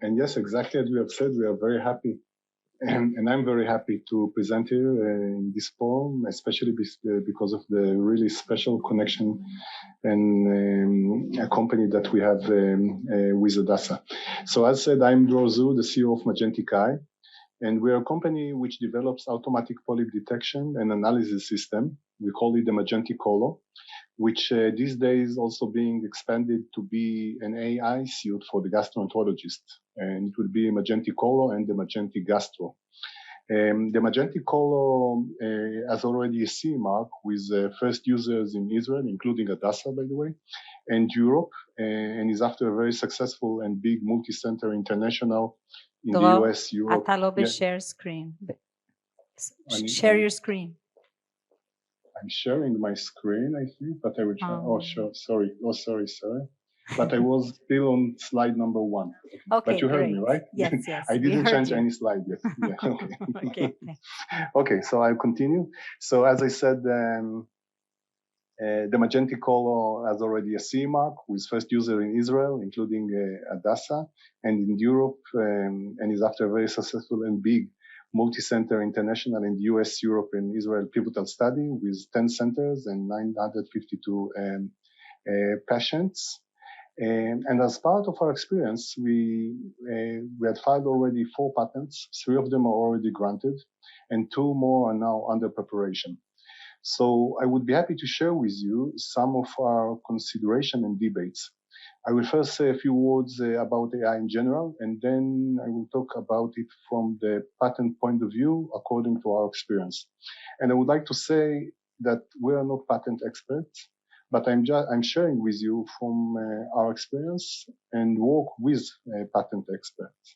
And yes, exactly as you have said, we are very happy. And I'm very happy to present here in this forum, especially because of the really special connection and a company that we have with Adasa. So as said, I'm Dror, the CEO of Magentic Eye, and we are a company which develops automatic polyp detection and analysis system. We call it the Magentic Colo, which these days also being expanded to be an AI suite for the gastroenterologist. And it will be Magentic Colo and the Magentic Gastro. The Magentic Colo has already a CE mark with first users in Israel, including Adasa, by the way, and Europe, and is after a very successful and big multi-center international in the US, Europe. אתה לא בשare screen. Share your screen. I'm sharing my screen, I think, but I will try. Oh, sure. Sorry. Oh, sorry. But I was still on slide number 1. Okay, but you heard great. me, right? Yes, yes. I didn't change any slide yet. Yeah, okay. Okay. Okay, so I'll continue. So as I said, the Magentic Colo has already a CE mark with first user in Israel, including Adasa, and in Europe, and is after a very successful and big multi-center international in the US, Europe, and Israel pivotal study with 10 centers and 952 patients. And as part of our experience, we had filed already 4 patents. 3 of them are already granted, and 2 more are now under preparation. So I would be happy to share with you some of our consideration and debates. I will first say a few words about AI in general, and then I will talk about it from the patent point of view according to our experience. And I would like to say that we are not patent experts, but I'm sharing with you from our experience and work with patent experts.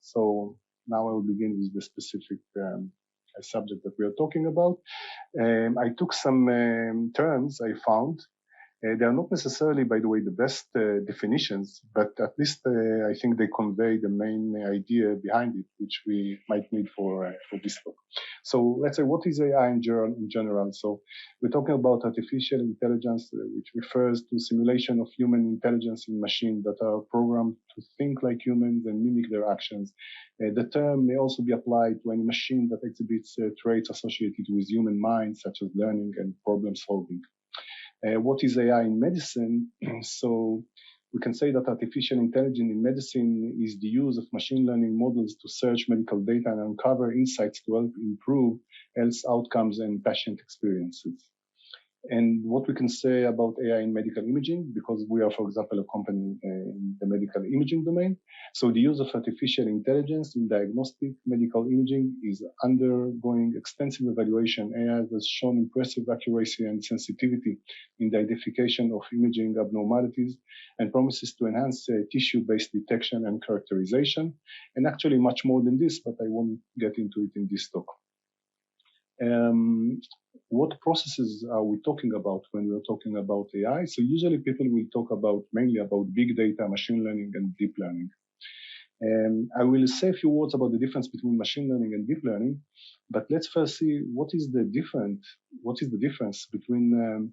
So now I will begin with the specific subject that we are talking about. I took some terms I found. They are not necessarily, by the way, the best definitions, but at least I think they convey the main idea behind it, which we might need for this talk. So let's say, what is AI in general? So we're talking about artificial intelligence, which refers to simulation of human intelligence in machines that are programmed to think like humans and mimic their actions. The term may also be applied to any machine that exhibits traits associated with human mind, such as learning and problem solving. What is AI in medicine? So we can say that artificial intelligence in medicine is the use of machine learning models to search medical data and uncover insights to help improve health outcomes and patient experiences. And what we can say about AI in medical imaging, because we are, for example, a company in the medical imaging domain. So the use of artificial intelligence in diagnostic medical imaging is undergoing extensive evaluation. AI has shown impressive accuracy and sensitivity in the identification of imaging abnormalities and promises to enhance tissue-based detection and characterization. And actually much more than this, but I won't get into it in this talk. What processes are we talking about when we're talking about AI? So usually people will talk mainly about big data, machine learning, and deep learning. I will say a few words about the difference between machine learning and deep learning, but let's first see what is the difference between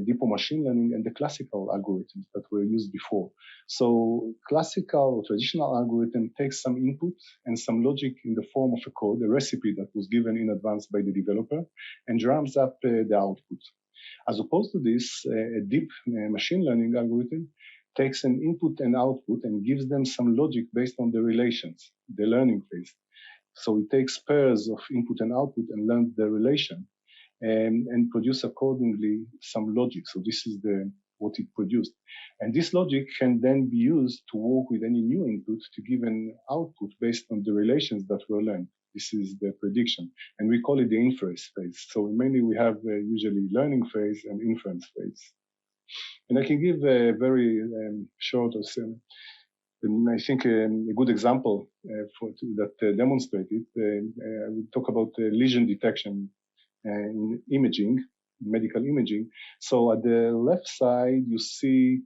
deep or machine learning and the classical algorithms that were used before. So classical or traditional algorithm takes some input and some logic in the form of a code, a recipe that was given in advance by the developer, and drums up the output. As opposed to this, a deep machine learning algorithm takes an input and output and gives them some logic based on the relations, the learning phase. So it takes pairs of input and output and learns the relation. And produce accordingly some logic. So this is what it produced. And this logic can then be used to work with any new input to give an output based on the relations that were learned. This is the prediction. And we call it the inference phase. So mainly we have usually learning phase and inference phase. And I can give a very short or I think a good example that demonstrates it. I will talk about lesion detection in imaging, medical imaging. So at the left side, you see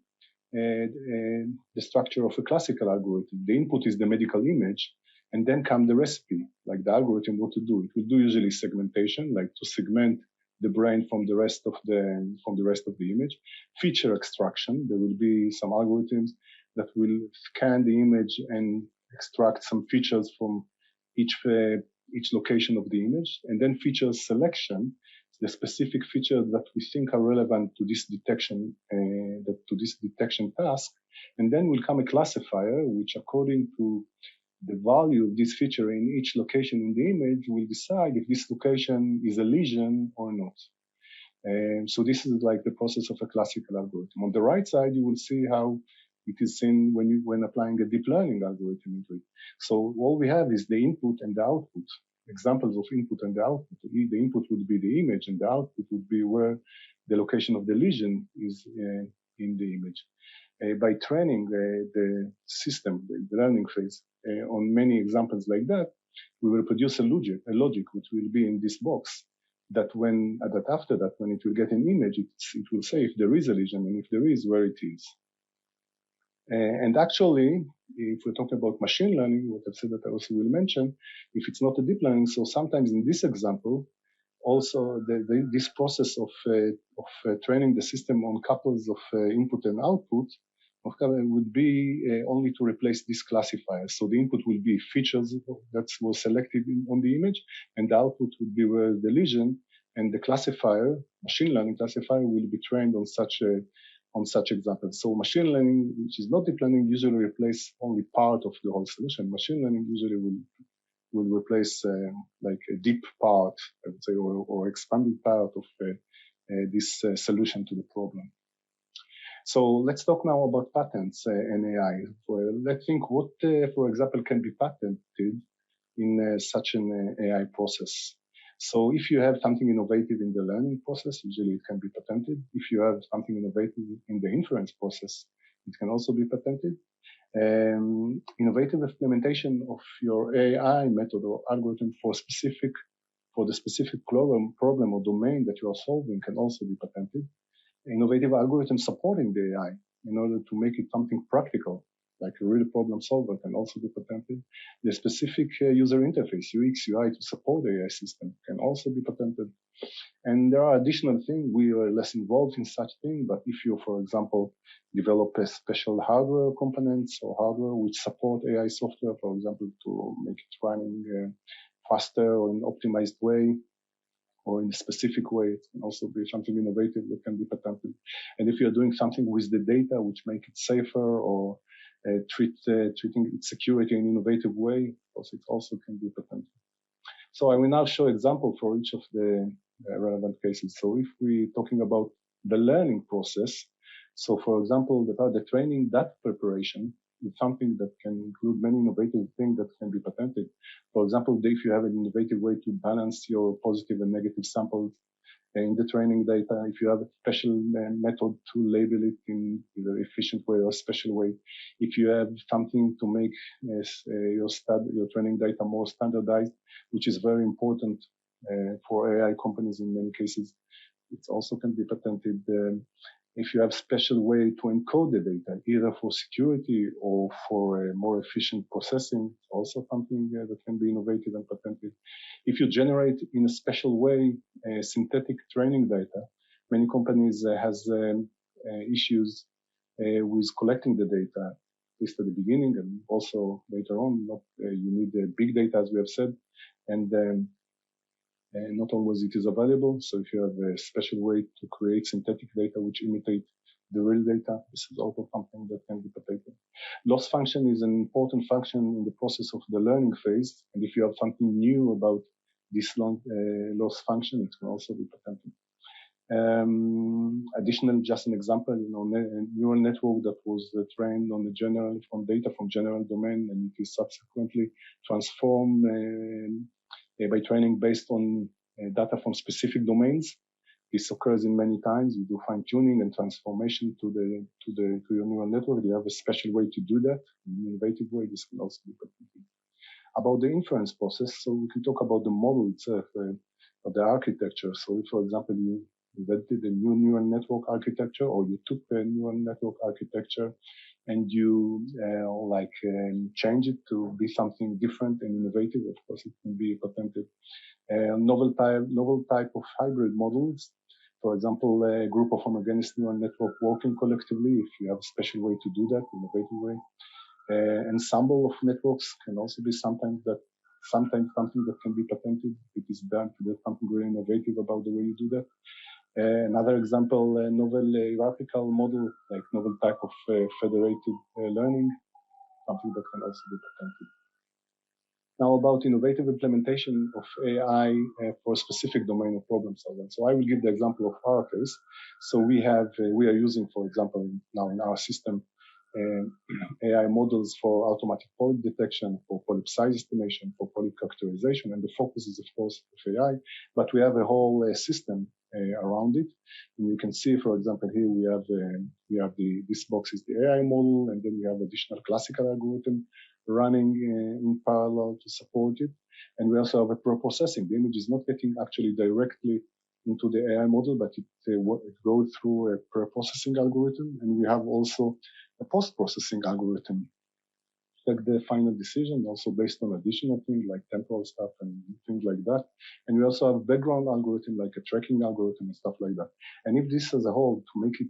the structure of a classical algorithm. The input is the medical image, and then come the recipe, like the algorithm, what to do. It will do usually segmentation, like to segment the brain from the rest of the image. Feature extraction, there will be some algorithms that will scan the image and extract some features from each location of the image, and then features selection, the specific features that we think are relevant to this detection, task, and then will come a classifier which, according to the value of this feature in each location in the image, will decide if this location is a lesion or not. So this is like the process of a classical algorithm. On the right side, you will see how it is seen when applying a deep learning algorithm into it. So all we have is the input and the output. Examples of input and the output. The input would be the image, and the output would be where the location of the lesion is in the image. By training the system, the learning phase, on many examples like that, we will produce a logic which will be in this box. That after that, when it will get an image, it will say if there is a lesion, and if there is, where it is. And actually, if we're talking about machine learning, what I've said that I also will mention, if it's not a deep learning, so sometimes in this example, also this process of training the system on couples of input and output would be only to replace this classifier. So the input will be features that were selected on the image, and the output would be where the lesion, and the classifier, machine learning classifier, will be trained on such examples. So machine learning, which is not deep learning, usually replace only part of the whole solution. Machine learning usually will replace like a deep part, I would say, or expanded part of this solution to the problem. So let's talk now about patents and AI. Let's think what, for example, can be patented in such an AI process. So if you have something innovative in the learning process, usually it can be patented. If you have something innovative in the inference process, it can also be patented. Innovative implementation of your AI method or algorithm for the specific problem or domain that you are solving can also be patented. Innovative algorithms supporting the AI in order to make it something practical, like a real problem solver, can also be patented. The specific user interface, UX, UI, to support the AI system can also be patented. And there are additional things. We are less involved in such things, but if you, for example, develop a special hardware components or hardware which support AI software, for example, to make it running faster or in an optimized way, or in a specific way, it can also be something innovative that can be patented. And if you're doing something with the data which make it safer or treating its security in an innovative way, it also can be patented. So I will now show example for each of the relevant cases. So if we're talking about the learning process, so for example, the training, data preparation is something that can include many innovative things that can be patented. For example, if you have an innovative way to balance your positive and negative samples in the training data, if you have a special method to label it in either efficient way or special way, if you have something to make your training data more standardized, which is very important for AI companies in many cases, it also can be patented. If you have special way to encode the data, either for security or for more efficient processing, also something that can be innovative and patented. If you generate in a special way synthetic training data, many companies has issues with collecting the data, at least at the beginning and also later on. You need big data, as we have said, and not always it is available. So if you have a special way to create synthetic data which imitate the real data, this is also something that can be patented. Loss function is an important function in the process of the learning phase. And if you have something new about this loss function, it can also be patented. Additional, just an example, a neural network that was trained on from data from general domain, and it is subsequently transformed by training based on data from specific domains. This occurs in many times. You do fine tuning and transformation to your neural network. You have a special way to do that, in an innovative way. This can also be patented. About the inference process, so we can talk about the model itself, of the architecture. So if, for example, you invented a new neural network architecture, or you took a neural network architecture and you change it to be something different and innovative, of course, it can be patented. Novel type of hybrid models. For example, a group of homogeneous neural network working collectively, if you have a special way to do that, innovative way. Ensemble of networks can also be sometimes something that can be patented. It is done. There's something very innovative about the way you do that. Another example, a novel hierarchical model, like novel type of federated learning, something that can also be patented. Now about innovative implementation of AI for a specific domain of problem solving. So I will give the example of our case. So we are using, for example, now in our system, AI models for automatic polyp detection, for polyp size estimation, for polyp characterization, and the focus is of course of AI, but we have a whole system around it. And you can see, for example, here we have this box is the AI model, and then we have additional classical algorithm running in parallel to support it. And we also have a pre-processing. The image is not getting actually directly into the AI model, but it goes through a pre-processing algorithm. And we have also a post-processing algorithm, like the final decision, also based on additional things like temporal stuff and things like that. And we also have background algorithm, like a tracking algorithm and stuff like that. And if this as a whole, to make it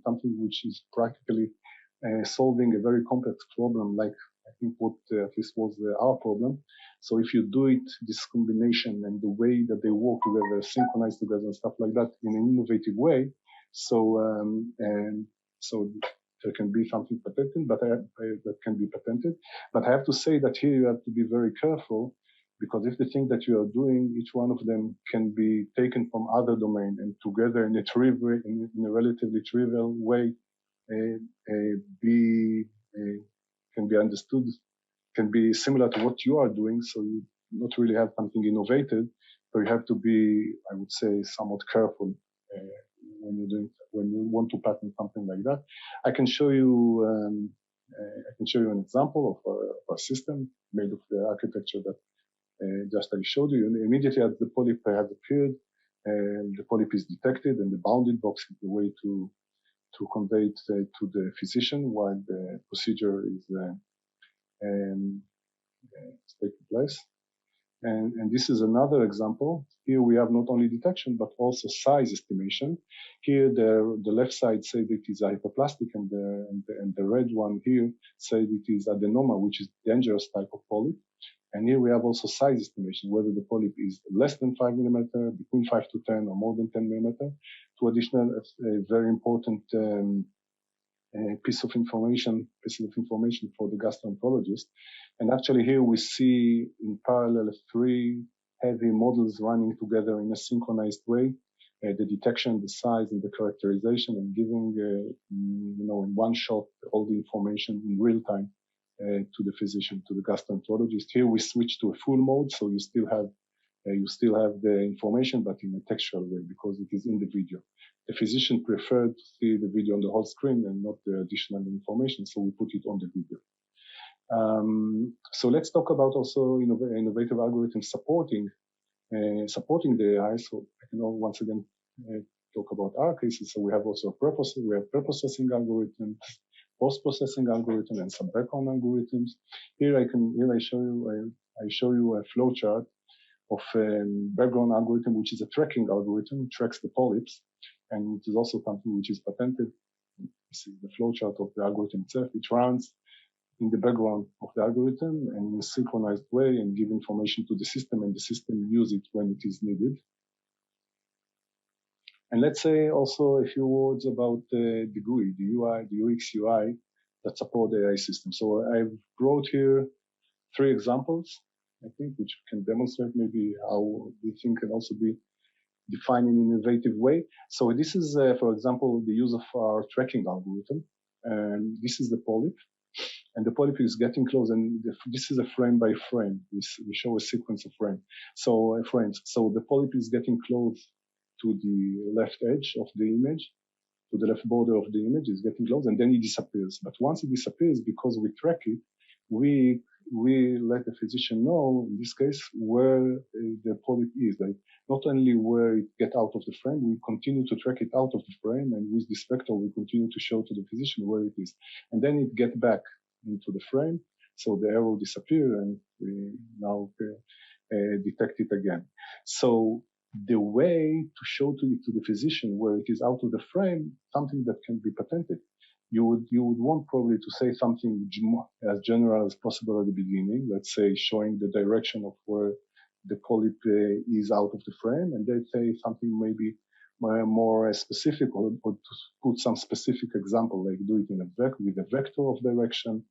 something which is practically solving a very complex problem, like I think what at least was our problem. So if you do it, this combination and the way that they work together, synchronize together and stuff like that in an innovative way, so there can be something patented, but that can be patented. But I have to say that here you have to be very careful, because if the thing that you are doing, each one of them can be taken from other domain and together in a relatively trivial way can be understood, can be similar to what you are doing. So you not really have something innovative. So you have to be, I would say, somewhat careful when you want to patent something like that. I can show you an example of a system made of the architecture that just I showed you. And immediately as the polyp has appeared, the polyp is detected, and the bounded box is the way to convey it to the physician while the procedure is taking place. And this is another example. Here we have not only detection, but also size estimation. Here the left side says it is hyperplastic, and the red one here says it is adenoma, which is dangerous type of polyp. And here we have also size estimation, whether the polyp is less than 5 millimeter, between 5 to 10, or more than 10 millimeter. Two additional very important piece of information for the gastroenterologist. And actually here we see in parallel 3 heavy models running together in a synchronized way, the detection, the size, and the characterization, and giving, in one shot, all the information in real time to the physician, to the gastroenterologist. Here we switch to a full mode, so you still have the information, but in a textual way, because it is in the video. The physician preferred to see the video on the whole screen and not the additional information, so we put it on the video. So let's talk about also innovative algorithms supporting the AI. So I can once again talk about our cases. So we have also pre-processing algorithms, post-processing algorithm, and some background algorithms. Here I show you a flow chart of background algorithm, which is a tracking algorithm, tracks the polyps, and it is also something which is patented. This is the flowchart of the algorithm itself. It runs in the background of the algorithm and in a synchronized way, and give information to the system, and the system use it when it is needed. And let's say also a few words about the GUI, the UI, the UX UI that support the AI system. So I've brought here 3 examples, I think, which can demonstrate maybe how the thing can also be defined in an innovative way. So this is, for example, the use of our tracking algorithm. And this is the polyp. And the polyp is getting close, and this is a frame by frame. We show a sequence of frames. So the polyp is getting close to the left edge of the image, to the left border of the image, is getting close, and then it disappears. But once it disappears, because we track it, we let the physician know, in this case, where the polyp is. Like not only where it get out of the frame, we continue to track it out of the frame, and with this vector, we continue to show to the physician where it is. And then it get back into the frame, so the arrow disappear, and we now detect it again. So the way to show to the physician where it is out of the frame, something that can be patented. You would want probably to say something as general as possible at the beginning. Let's say showing the direction of where the polyp is out of the frame, and then say something maybe more specific, or to put some specific example, like do it in with a vector of direction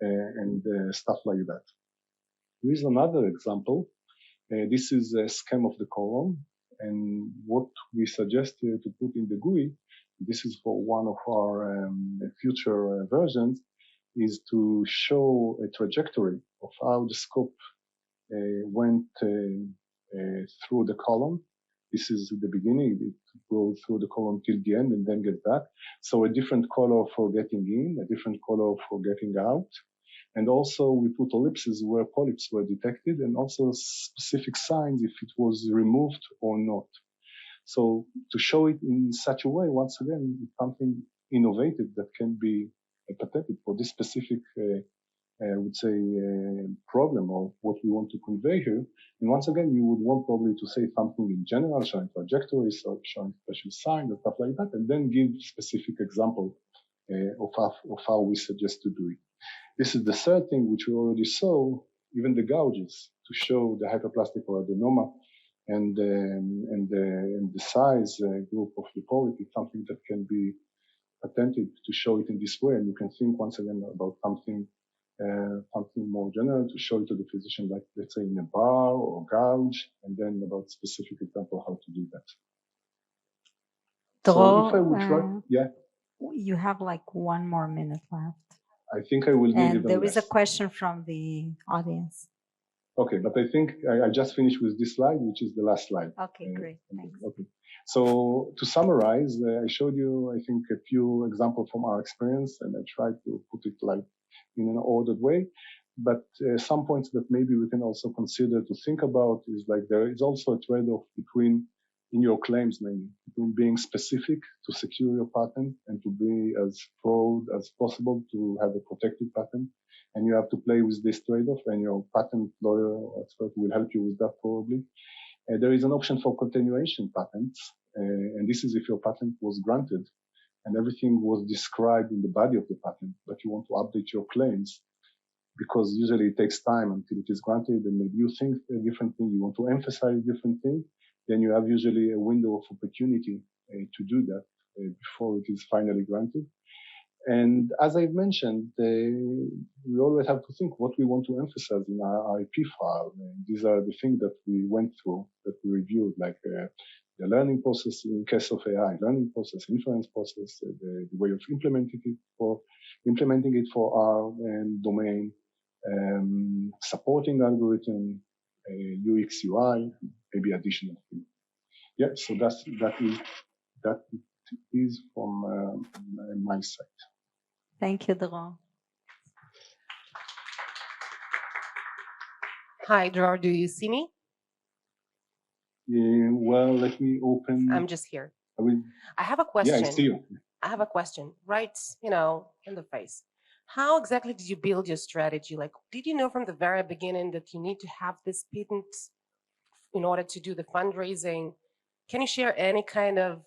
and stuff like that. Here is another example. This is a scan of the colon, and what we suggest here to put in the GUI, this is for one of our future versions, is to show a trajectory of how the scope went through the column. This is the beginning. It goes through the column till the end and then get back. So a different color for getting in, a different color for getting out. And also we put ellipses where polyps were detected, and also specific signs if it was removed or not. So to show it in such a way, once again, it's something innovative that can be patented for this specific I would say, problem of what we want to convey here. And once again, you would want probably to say something in general, showing trajectories, or showing special signs and stuff like that, and then give specific example of how we suggest to do it. This is the third thing which we already saw, even the gouges, to show the hyperplastic or adenoma and the size group of the polyp is something that can be patented to show it in this way. And you can think once again about something more general to show it to the physician, like let's say in a bar or gouge, and then about specific example how to do that. Dror, so if I would try, you have like 1 more minute left. I think I will need and even there less. is a question from the audience. Okay, but I think I just finished with this slide, which is the last slide. Okay, great, thanks. Okay, so to summarize, I showed you, I think, a few examples from our experience, and I tried to put it like in an ordered way. But some points that maybe we can also consider to think about is like there is also a trade-off between, in your claims maybe, between being specific to secure your patent and to be as broad as possible to have a protected patent. And you have to play with this trade-off, and your patent lawyer or expert will help you with that probably. There is an option for continuation patents, and this is if your patent was granted and everything was described in the body of the patent, but you want to update your claims, because usually it takes time until it is granted, and maybe you think a different thing, you want to emphasize a different thing, then you have usually a window of opportunity to do that before it is finally granted. And as I've mentioned, we always have to think what we want to emphasize in our IP file. And these are the things that we went through, that we reviewed, like the learning process in case of AI, learning process, inference process, the way of implementing it for our domain, supporting algorithm, UX, UI, maybe additional things. Yeah, so that is from my side. Thank you, Dror. Hi, Dror, do you see me? Well, let me open. I'm just here. I have a Yeah, question. I see you. I have a question, right, in the face. How exactly did you build your strategy? Like, did you know from the very beginning that you need to have this patent in order to do the fundraising? Can you share any kind of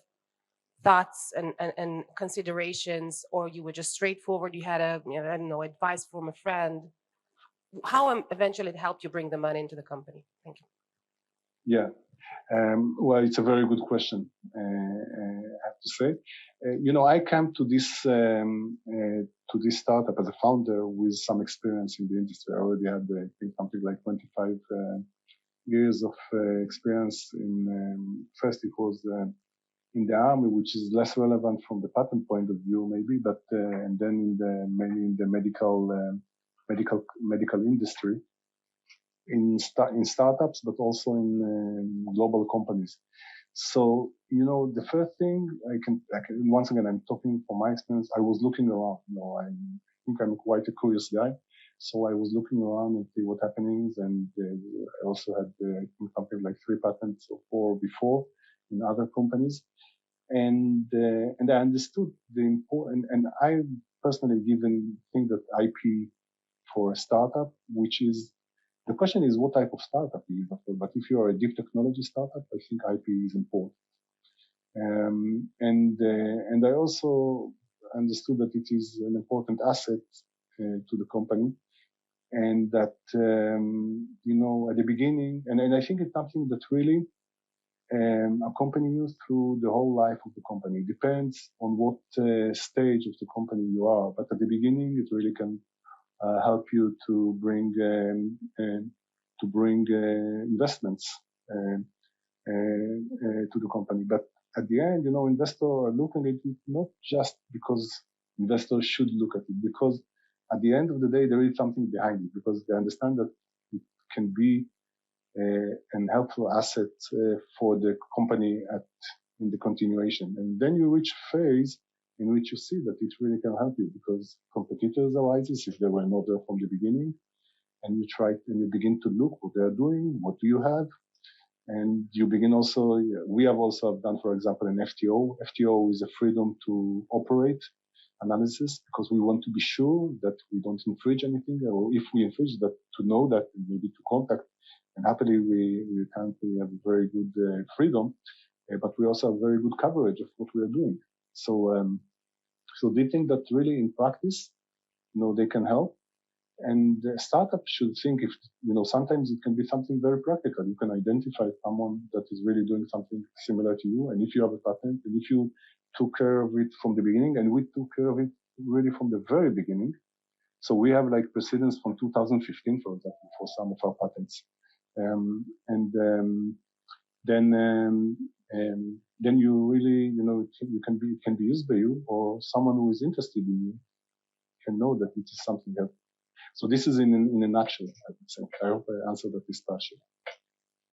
thoughts and considerations, or you were just straightforward, you had I don't know, advice from a friend? How eventually it helped you bring the money into the company? Thank you. Yeah, well, it's a very good question, I have to say. I came to this startup as a founder with some experience in the industry. I already had, I think, something like 25 years of experience in, first it was in the army, which is less relevant from the patent point of view, maybe, but and then mainly in the medical industry, in startups, but also in global companies. So the first thing I can once again, I'm talking from my experience. I was looking around. I think I'm quite a curious guy, so I was looking around and see what happenings, and I also had I think something like 3 patents or 4 before in other companies. And I understood the important, and I personally even think that IP for a startup, which is The question is what type of startup you invest for. But if you are a deep technology startup, I think IP is important. And I also understood that it is an important asset to the company, and that at the beginning, and I think it's something that really accompany you through the whole life of the company. It depends on what stage of the company you are, but at the beginning, it really can help you to bring investments to the company. But at the end, investors are looking at it not just because investors should look at it, because at the end of the day, there is something behind it, because they understand that it can be an helpful asset for the company in the continuation. And then you reach a phase in which you see that it really can help you, because competitors arises if they were not there from the beginning, and you begin to look what they are doing, what do you have, and you begin also. We have also done, for example, an FTO. FTO is a freedom to operate analysis, because we want to be sure that we don't infringe anything, or if we infringe, that to know that, and maybe to contact. And happily, we currently have very good freedom, but we also have very good coverage of what we are doing. So they think that really in practice, they can help. And the startup should think if, sometimes it can be something very practical. You can identify someone that is really doing something similar to you. And if you have a patent, and if you took care of it from the beginning, and we took care of it really from the very beginning. So we have like precedents from 2015, for example, for some of our patents. Then you really, it can be used by you, or someone who is interested in you can know that it is something else. So this is in a nutshell, I would say. I hope I answered that this question.